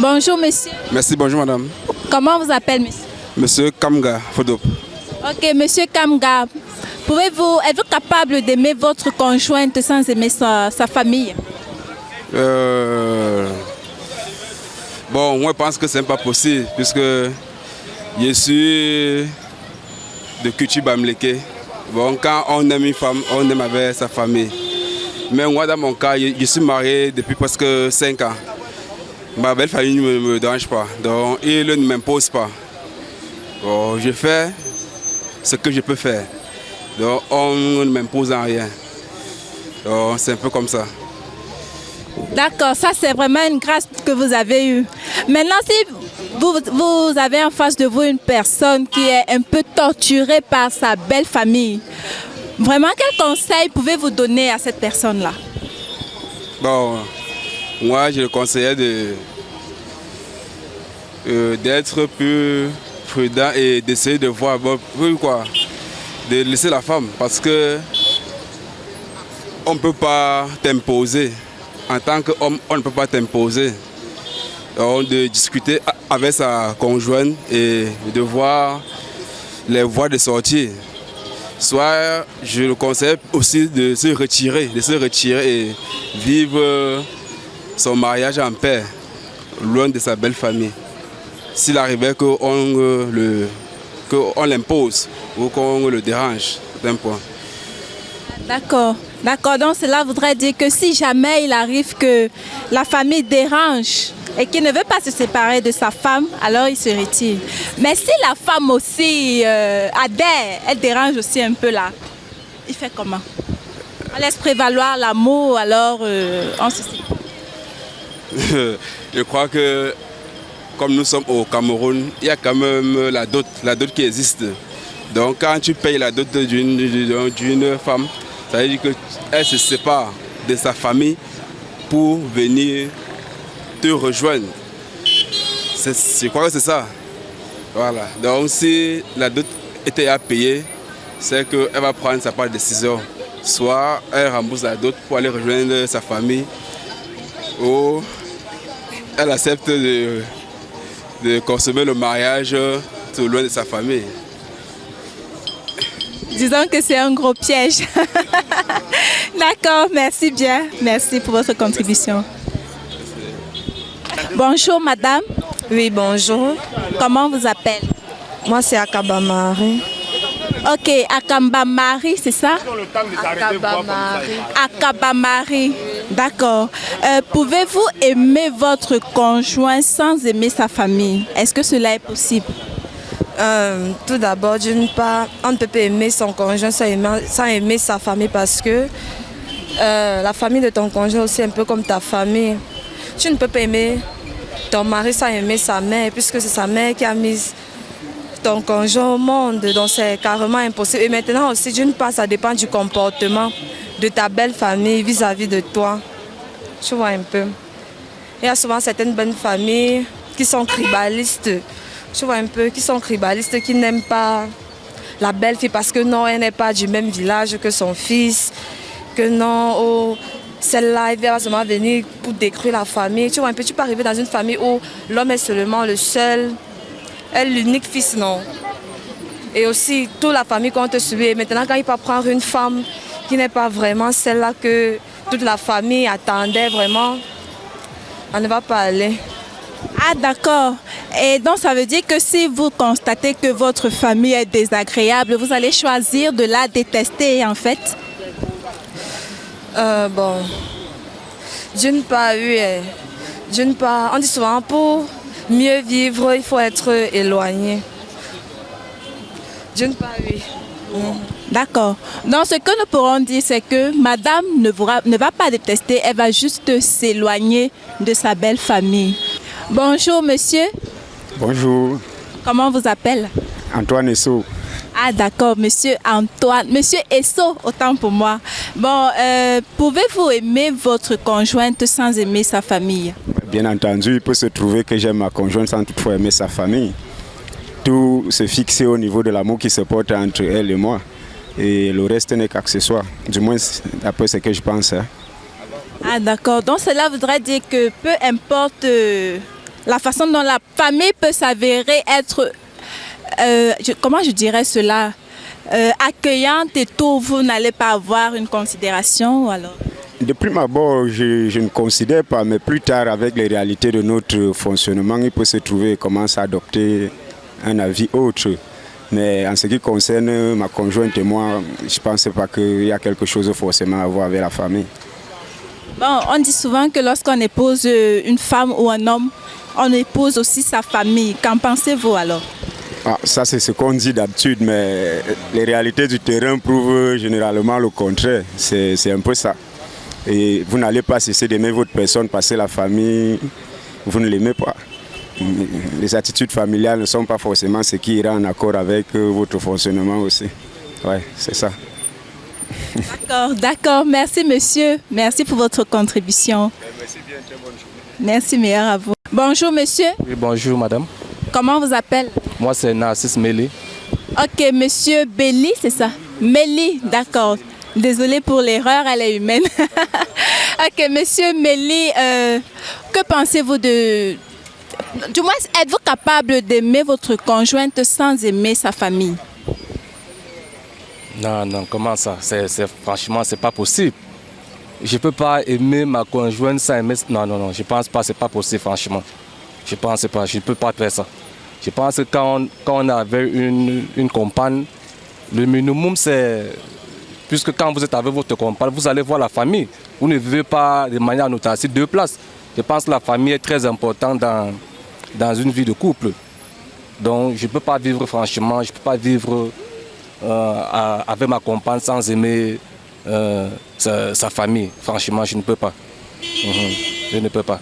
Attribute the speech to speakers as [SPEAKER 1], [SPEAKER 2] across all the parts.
[SPEAKER 1] Bonjour monsieur.
[SPEAKER 2] Merci, bonjour madame.
[SPEAKER 1] Comment vous appelez monsieur?
[SPEAKER 2] Monsieur Kamga Fodop.
[SPEAKER 1] Ok, monsieur Kamga, êtes-vous capable d'aimer votre conjointe sans aimer sa famille?
[SPEAKER 2] Bon, moi je pense que ce n'est pas possible puisque je suis de culture bamléké. Bon, quand on aime une femme, on aime avec sa famille. Mais moi dans mon cas, je suis marié depuis presque 5 ans. Ma belle famille ne me dérange pas, donc il ne m'impose pas. Bon, je fais ce que je peux faire. Donc on ne m'impose en rien. Donc c'est un peu comme ça.
[SPEAKER 1] D'accord, ça c'est vraiment une grâce que vous avez eue. Maintenant, si vous avez en face de vous une personne qui est un peu torturée par sa belle famille, vraiment quel conseil pouvez-vous donner à cette personne-là?
[SPEAKER 2] Bon, moi je le conseillais d'être plus prudent et d'essayer de voir pourquoi, de laisser la femme parce que on ne peut pas t'imposer. En tant qu'homme, on ne peut pas t'imposer. Donc, de discuter avec sa conjointe et de voir les voies de sortie. Soit, je le conseille aussi de se retirer et vivre son mariage en paix, loin de sa belle famille. S'il arrivait qu'on l'impose ou qu'on le dérange, d'un point.
[SPEAKER 1] D'accord, d'accord. Donc cela voudrait dire que si jamais il arrive que la famille dérange et qu'il ne veut pas se séparer de sa femme, alors il se retire. Mais si la femme aussi adhère, elle dérange aussi un peu là, il fait comment? On laisse prévaloir l'amour, alors on se sépare.
[SPEAKER 2] Je crois que comme nous sommes au Cameroun, il y a quand même la dot qui existe. Donc quand tu payes la dot d'une femme, ça veut dire qu'elle se sépare de sa famille pour venir te rejoindre. Je crois que c'est ça. Voilà. Donc si la dot était à payer, c'est qu'elle va prendre sa part de décision. Soit elle rembourse la dot pour aller rejoindre sa famille, ou elle accepte de consommer le mariage tout loin de sa famille.
[SPEAKER 1] Disons que c'est un gros piège. D'accord, merci bien. Merci pour votre contribution. Bonjour madame.
[SPEAKER 3] Oui, bonjour.
[SPEAKER 1] Comment vous appelez?
[SPEAKER 3] Moi, c'est Akaba Marie.
[SPEAKER 1] Ok, Akamba Marie, c'est ça?
[SPEAKER 3] Akaba Marie.
[SPEAKER 1] Akaba Marie, d'accord. Pouvez-vous aimer votre conjoint sans aimer sa famille? Est-ce que cela est possible?
[SPEAKER 3] Tout d'abord, d'une part, on ne peut pas aimer son conjoint sans aimer sa famille parce que la famille de ton conjoint aussi est un peu comme ta famille. Tu ne peux pas aimer ton mari sans aimer sa mère puisque c'est sa mère qui a mis ton conjoint au monde, donc c'est carrément impossible. Et maintenant aussi, d'une part, ça dépend du comportement de ta belle famille vis-à-vis de toi. Tu vois un peu. Il y a souvent certaines bonnes familles qui sont tribalistes. Tu vois un peu, qui sont tribalistes, qui n'aiment pas la belle-fille parce que non, elle n'est pas du même village que son fils, que non, oh, celle-là, elle va seulement venir pour détruire la famille. Tu vois un peu, tu peux arriver dans une famille où l'homme est seulement le seul, elle l'unique fils, non. Et aussi, toute la famille compte suivre. Maintenant, quand il peut prendre une femme qui n'est pas vraiment celle-là que toute la famille attendait vraiment, on ne va pas aller.
[SPEAKER 1] Ah d'accord. Et donc ça veut dire que si vous constatez que votre famille est désagréable, vous allez choisir de la détester en fait?
[SPEAKER 3] Bon, d'une part, oui. D'une part, on dit souvent pour mieux vivre, il faut être éloigné. D'une part, oui.
[SPEAKER 1] D'accord. Donc ce que nous pourrons dire, c'est que madame ne va pas détester, elle va juste s'éloigner de sa belle famille. Bonjour monsieur.
[SPEAKER 4] Bonjour.
[SPEAKER 1] Comment vous appelez?
[SPEAKER 4] Antoine Esso.
[SPEAKER 1] Ah d'accord, monsieur Antoine. Monsieur Esso, autant pour moi. Bon, pouvez-vous aimer votre conjointe sans aimer sa famille?
[SPEAKER 4] Bien entendu, il peut se trouver que j'aime ma conjointe sans toutefois aimer sa famille. Tout se fixe au niveau de l'amour qui se porte entre elle et moi. Et le reste n'est qu'accessoire. Du moins, d'après ce que je pense. Hein.
[SPEAKER 1] Ah d'accord, donc cela voudrait dire que peu importe la façon dont la famille peut s'avérer être, comment je dirais cela, accueillante et tout, vous n'allez pas avoir une considération ou alors?
[SPEAKER 4] De prime abord, je ne considère pas, mais plus tard, avec les réalités de notre fonctionnement, il peut se trouver et commence à adopter un avis autre. Mais en ce qui concerne ma conjointe et moi, je ne pense pas qu'il y a quelque chose forcément à voir avec la famille.
[SPEAKER 1] Bon, on dit souvent que lorsqu'on épouse une femme ou un homme, on épouse aussi sa famille. Qu'en pensez-vous alors?
[SPEAKER 4] Ah, ça, c'est ce qu'on dit d'habitude, mais les réalités du terrain prouvent généralement le contraire. C'est un peu ça. Et vous n'allez pas cesser d'aimer votre personne parce que la famille, vous ne l'aimez pas. Les attitudes familiales ne sont pas forcément ce qui ira en accord avec votre fonctionnement aussi. Ouais, c'est ça.
[SPEAKER 1] D'accord, d'accord. Merci monsieur. Merci pour votre contribution.
[SPEAKER 4] Merci bien, très bonne journée.
[SPEAKER 1] Merci, meilleur à vous. Bonjour monsieur.
[SPEAKER 5] Oui, bonjour madame.
[SPEAKER 1] Comment vous appelez?
[SPEAKER 5] Moi c'est Narcisse Méli.
[SPEAKER 1] Ok, monsieur Belli, c'est ça? Méli, d'accord. Désolée pour l'erreur, elle est humaine. Ok, monsieur Méli, que pensez-vous de... Du moins, êtes-vous capable d'aimer votre conjointe sans aimer sa famille?
[SPEAKER 5] Non, non, comment ça? Franchement, c'est pas possible. Je peux pas aimer ma conjointe sans aimer... Non, non, non, je pense pas, c'est pas possible, franchement. Je pense pas, je ne peux pas faire ça. Je pense que quand on avait une compagne, le minimum c'est... Puisque quand vous êtes avec votre compagne, vous allez voir la famille. Vous ne vivez pas de manière annotative deux places. Je pense que la famille est très importante dans une vie de couple. Donc je ne peux pas vivre franchement, je ne peux pas vivre avec ma compagne sans aimer sa famille. Franchement, je ne peux pas. Je ne peux pas.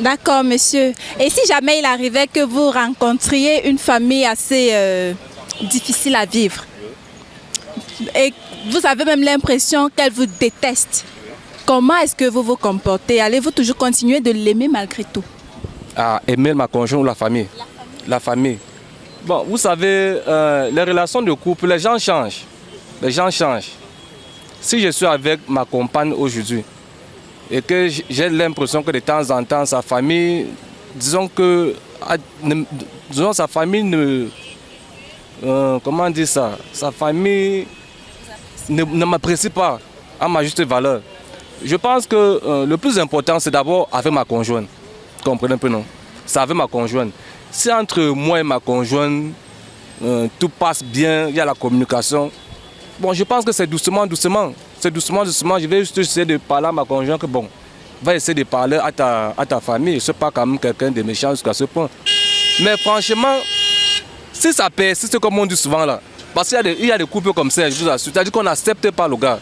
[SPEAKER 1] D'accord, monsieur. Et si jamais il arrivait que vous rencontriez une famille assez difficile à vivre, et vous avez même l'impression qu'elle vous déteste, comment est-ce que vous vous comportez? Allez-vous toujours continuer de l'aimer malgré tout?
[SPEAKER 5] Ah, aimer ma conjointe ou la famille? La famille. Bon, vous savez, les relations de couple, les gens changent. Les gens changent. Si je suis avec ma compagne aujourd'hui et que j'ai l'impression que de temps en temps, sa famille, disons sa famille ne... comment dire ça? Sa famille ne m'apprécie pas à ma juste valeur. Je pense que le plus important, c'est d'abord avec ma conjointe. Comprenez un peu, non? C'est avec ma conjointe. Si entre moi et ma conjointe, tout passe bien, il y a la communication, bon, je pense que c'est doucement, doucement. C'est doucement, doucement. Je vais juste essayer de parler à ma conjointe que, bon, va essayer de parler à ta famille. Je ne suis pas quand même quelqu'un de méchant jusqu'à ce point. Mais franchement, si ça persiste, comme on dit souvent là, parce qu'il y a des couples comme ça, je vous assure, c'est-à-dire qu'on n'accepte pas le gars.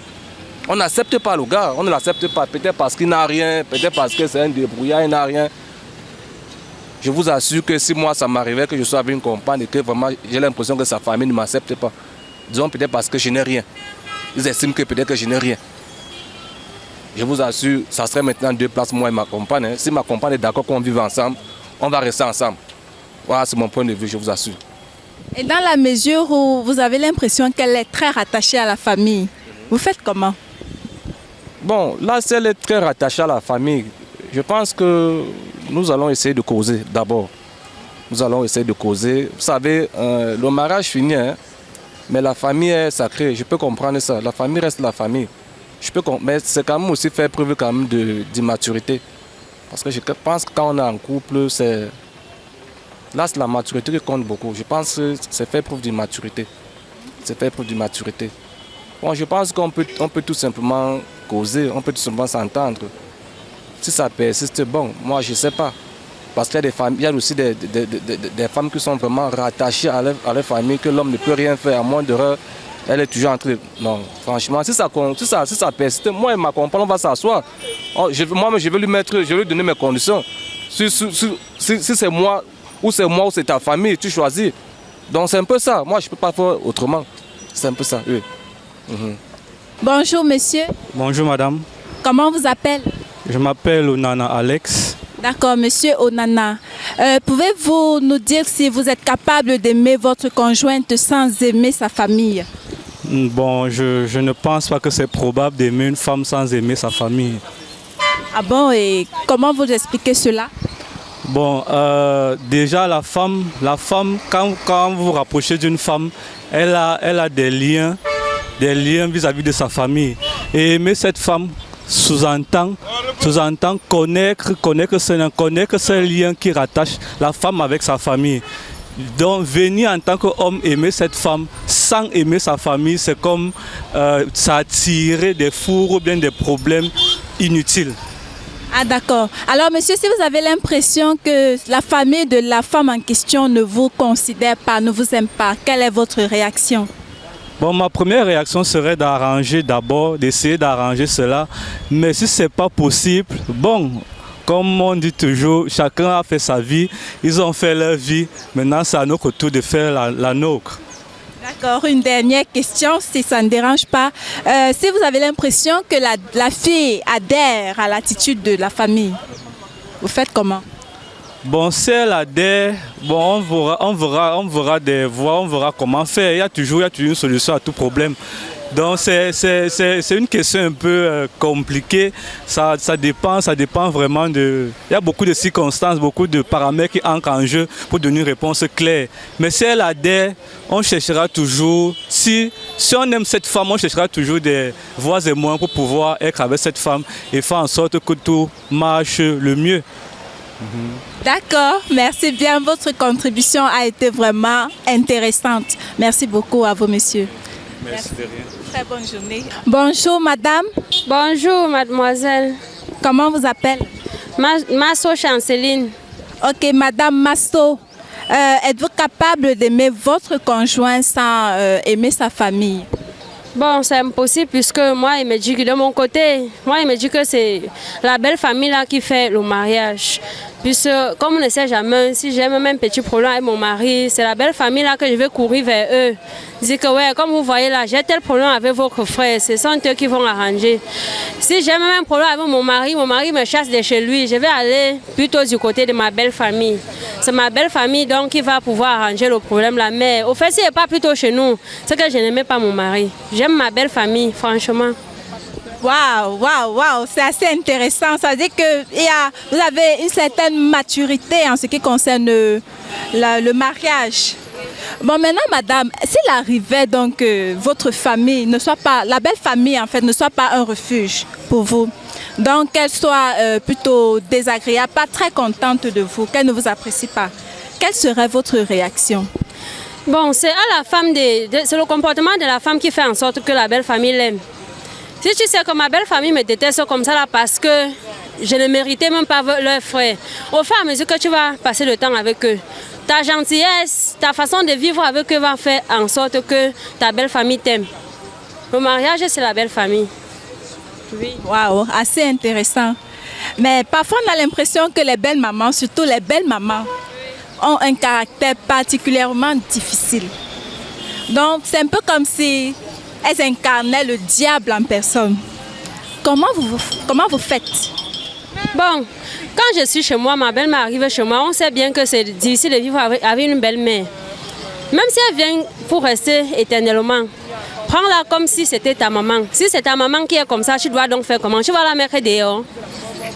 [SPEAKER 5] On n'accepte pas le gars, on ne l'accepte pas, peut-être parce qu'il n'a rien, peut-être parce que c'est un débrouillard, il n'a rien. Je vous assure que si moi ça m'arrivait que je sois avec une compagne et que vraiment j'ai l'impression que sa famille ne m'accepte pas, disons peut-être parce que je n'ai rien. Ils estiment que peut-être que je n'ai rien. Je vous assure, ça serait maintenant deux places, moi et ma compagne. Hein. Si ma compagne est d'accord qu'on vive ensemble, on va rester ensemble. Voilà, c'est mon point de vue, je vous assure.
[SPEAKER 1] Et dans la mesure où vous avez l'impression qu'elle est très rattachée à la famille, vous faites comment?
[SPEAKER 5] Bon, là, si elle est très rattachée à la famille, je pense que nous allons essayer de causer d'abord. Nous allons essayer de causer. Vous savez, le mariage finit, hein, mais la famille est sacrée. Je peux comprendre ça. La famille reste la famille. Mais c'est quand même aussi faire preuve quand même d'immaturité. Parce que je pense que quand on est en couple, c'est... Là, c'est la maturité qui compte beaucoup. Je pense que c'est faire preuve d'immaturité. C'est faire preuve d'immaturité. Bon, je pense qu'on peut tout simplement causer, on peut tout simplement s'entendre. Si ça persiste, bon, moi je ne sais pas. Parce qu'il y a des femmes, il y a aussi des femmes qui sont vraiment rattachées à leur famille, que l'homme ne peut rien faire à moins d'heure. Elle est toujours en train de... Non, franchement, si ça persiste, moi et ma compagne, on va s'asseoir. Moi, je vais lui donner mes conditions. Si c'est moi ou c'est ta famille, tu choisis. Donc c'est un peu ça. Moi, je ne peux pas faire autrement. C'est un peu ça, oui.
[SPEAKER 1] Bonjour monsieur.
[SPEAKER 6] Bonjour madame.
[SPEAKER 1] Comment vous appelez?
[SPEAKER 6] Je m'appelle Onana Alex.
[SPEAKER 1] D'accord, monsieur Onana. Pouvez-vous nous dire si vous êtes capable d'aimer votre conjointe sans aimer sa famille?
[SPEAKER 6] Bon, je ne pense pas que c'est probable d'aimer une femme sans aimer sa famille.
[SPEAKER 1] Ah bon, et comment vous expliquez cela?
[SPEAKER 6] Bon, déjà la femme, quand vous vous rapprochez d'une femme, elle a des liens vis-à-vis de sa famille. Et aimer cette femme sous-entend connaître ce lien qui rattache la femme avec sa famille. Donc venir en tant qu'homme aimer cette femme sans aimer sa famille, c'est comme s'attirer des fours ou bien des problèmes inutiles.
[SPEAKER 1] Ah d'accord. Alors monsieur, si vous avez l'impression que la famille de la femme en question ne vous considère pas, ne vous aime pas, quelle est votre réaction?
[SPEAKER 6] Bon, ma première réaction serait d'essayer d'arranger cela. Mais si ce n'est pas possible, bon, comme on dit toujours, chacun a fait sa vie, ils ont fait leur vie, maintenant c'est à notre tour de faire la nôtre.
[SPEAKER 1] D'accord, une dernière question, si ça ne dérange pas. Si vous avez l'impression que la fille adhère à l'attitude de la famille, vous faites comment?
[SPEAKER 6] Bon, si elle adhère, bon, on verra des voies, on verra comment faire. Il y a toujours une solution à tout problème. Donc c'est une question un peu compliquée. Ça dépend vraiment de... Il y a beaucoup de circonstances, beaucoup de paramètres qui entrent en jeu pour donner une réponse claire. Mais si elle adhère, on cherchera toujours... Si on aime cette femme, on cherchera toujours des voies et moyens pour pouvoir être avec cette femme et faire en sorte que tout marche le mieux.
[SPEAKER 1] D'accord, merci bien. Votre contribution a été vraiment intéressante. Merci beaucoup à vous, monsieur.
[SPEAKER 6] Merci de rien.
[SPEAKER 1] Très bonne journée. Bonjour, madame.
[SPEAKER 7] Bonjour, mademoiselle.
[SPEAKER 1] Comment vous appelez?
[SPEAKER 7] Masso Chanceline.
[SPEAKER 1] Ok, madame Masso. Êtes-vous capable d'aimer votre conjoint sans aimer sa famille?
[SPEAKER 7] Bon, c'est impossible puisque moi, il me dit que de mon côté, moi, il me dit que c'est la belle famille là qui fait le mariage. Puisque, comme on ne sait jamais, si j'ai même un petit problème avec mon mari, c'est la belle famille là que je vais courir vers eux. Dire que, ouais, comme vous voyez là, j'ai tel problème avec votre frère, ce sont eux qui vont arranger. Si j'ai même un problème avec mon mari me chasse de chez lui, je vais aller plutôt du côté de ma belle famille. C'est ma belle famille donc qui va pouvoir arranger le problème là. Mais au fait, si n'est pas plutôt chez nous, c'est que je n'aimais pas mon mari. J'aime ma belle famille, franchement.
[SPEAKER 1] Waouh, waouh, waouh, c'est assez intéressant. Ça veut dire que vous avez une certaine maturité en ce qui concerne le mariage. Bon, maintenant, madame, s'il arrivait donc que votre famille ne soit pas, la belle famille en fait, ne soit pas un refuge pour vous, donc qu'elle soit plutôt désagréable, pas très contente de vous, qu'elle ne vous apprécie pas, quelle serait votre réaction?
[SPEAKER 7] Bon, c'est à la femme, c'est le comportement de la femme qui fait en sorte que la belle famille l'aime. Si tu sais que ma belle famille me déteste comme ça là parce que je ne méritais même pas leur frère, au fur et à mesure que tu vas passer le temps avec eux, ta gentillesse, ta façon de vivre avec eux va faire en sorte que ta belle famille t'aime. Le mariage, c'est la belle famille. Oui.
[SPEAKER 1] Waouh, assez intéressant. Mais parfois, on a l'impression que les belles mamans, surtout les belles mamans, ont un caractère particulièrement difficile. Donc, c'est un peu comme si elles incarnaient le diable en personne. Comment vous faites?
[SPEAKER 7] Bon, quand je suis chez moi, ma belle-mère arrive chez moi, on sait bien que c'est difficile de vivre avec une belle-mère. Même si elle vient pour rester éternellement, prends-la comme si c'était ta maman. Si c'est ta maman qui est comme ça, tu dois donc faire comment? Tu vas la mettre dehors.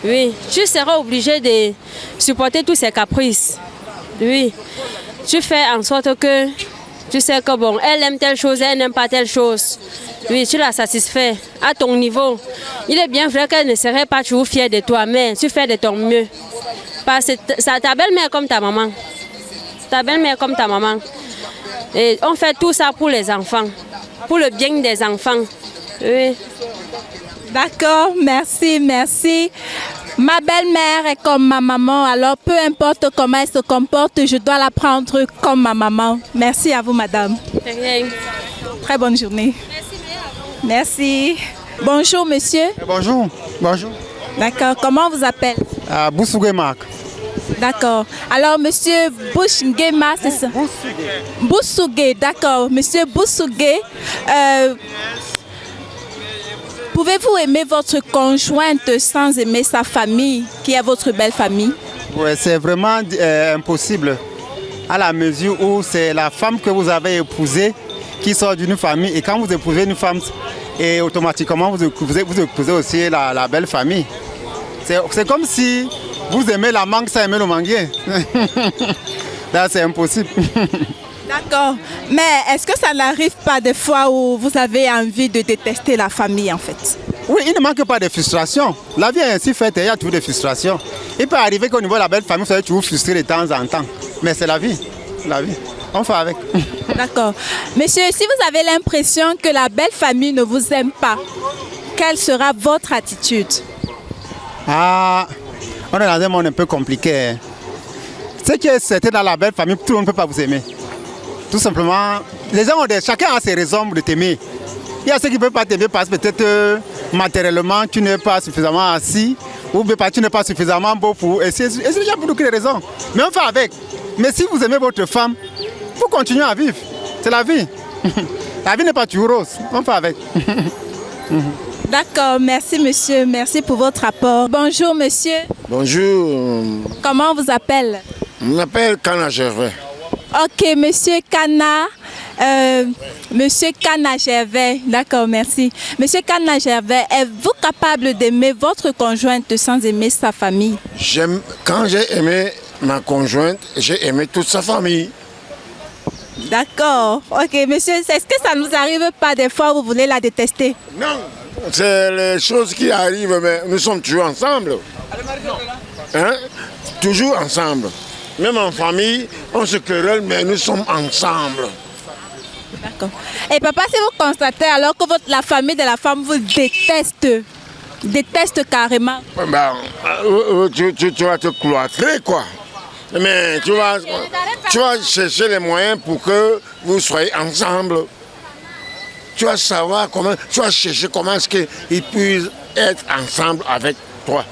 [SPEAKER 7] Oui, tu seras obligé de supporter tous ses caprices. Oui, tu fais en sorte que tu sais que bon, elle aime telle chose, elle n'aime pas telle chose. Oui, tu la satisfais à ton niveau. Il est bien vrai qu'elle ne serait pas toujours fière de toi, mais tu fais de ton mieux. Parce que ta belle-mère comme ta maman. Ta belle-mère comme ta maman. Et on fait tout ça pour les enfants, pour le bien des enfants. Oui.
[SPEAKER 1] D'accord, merci, merci. Ma belle-mère est comme ma maman, alors peu importe comment elle se comporte, je dois la prendre comme ma maman. Merci à vous, madame.
[SPEAKER 7] Rien.
[SPEAKER 1] Très bonne journée. Merci. Bonjour, monsieur.
[SPEAKER 8] Bonjour. Bonjour.
[SPEAKER 1] D'accord, comment on vous appelle?
[SPEAKER 8] Boussougué Marc.
[SPEAKER 1] D'accord. Alors, monsieur Boussougué, c'est ça? Boussougué, d'accord. Monsieur Boussougué, pouvez-vous aimer votre conjointe sans aimer sa famille, qui est votre belle famille?
[SPEAKER 8] Oui, c'est vraiment impossible, à la mesure où c'est la femme que vous avez épousée qui sort d'une famille. Et quand vous épousez une femme, et automatiquement vous épousez aussi la belle famille. C'est comme si Vous aimez la mangue sans aimer le manguier. Là, c'est impossible.
[SPEAKER 1] D'accord. Mais est-ce que ça n'arrive pas des fois où vous avez envie de détester la famille en fait?
[SPEAKER 8] Oui, il ne manque pas de frustration. La vie est ainsi faite, il y a toujours des frustrations. Il peut arriver qu'au niveau de la belle famille, vous êtes toujours frustré de temps en temps. Mais c'est la vie. La vie. On fait avec.
[SPEAKER 1] D'accord. Monsieur, si vous avez l'impression que la belle famille ne vous aime pas, quelle sera votre attitude?
[SPEAKER 8] Ah, on est dans un monde un peu compliqué. Ce qui est certain dans la belle famille, tout le monde ne peut pas vous aimer. Tout simplement, les gens chacun a ses raisons de t'aimer. Il y a ceux qui ne peuvent pas t'aimer parce que peut-être matériellement tu n'es pas suffisamment assis ou parce que tu n'es pas suffisamment beau pour essayer. Il y a beaucoup de raisons. Mais on fait avec. Mais si vous aimez votre femme, vous continuez à vivre. C'est la vie. La vie n'est pas toujours rose. On fait avec.
[SPEAKER 1] D'accord, merci monsieur, merci pour votre rapport. Bonjour monsieur.
[SPEAKER 9] Bonjour.
[SPEAKER 1] Comment on vous appelle?
[SPEAKER 9] On m'appelle Kana Gervais.
[SPEAKER 1] Ok, monsieur Kana. Monsieur Kana Gervais, d'accord, merci. Monsieur Kana Gervais, êtes-vous capable d'aimer votre conjointe sans aimer sa famille?
[SPEAKER 9] Quand j'ai aimé ma conjointe, j'ai aimé toute sa famille.
[SPEAKER 1] D'accord, ok, monsieur, est-ce que ça ne nous arrive pas des fois où vous voulez la détester?
[SPEAKER 9] Non, c'est les choses qui arrivent, mais nous sommes toujours ensemble. Hein? Toujours ensemble. Même en famille, on se querelle, mais nous sommes ensemble.
[SPEAKER 1] D'accord. Et papa, si vous constatez alors que la famille de la femme vous déteste carrément.
[SPEAKER 9] Ben, tu vas te cloîtrer, quoi. Mais tu vas chercher les moyens pour que vous soyez ensemble. Tu vas savoir comment, tu vas chercher comment est-ce qu'ils puissent être ensemble avec toi.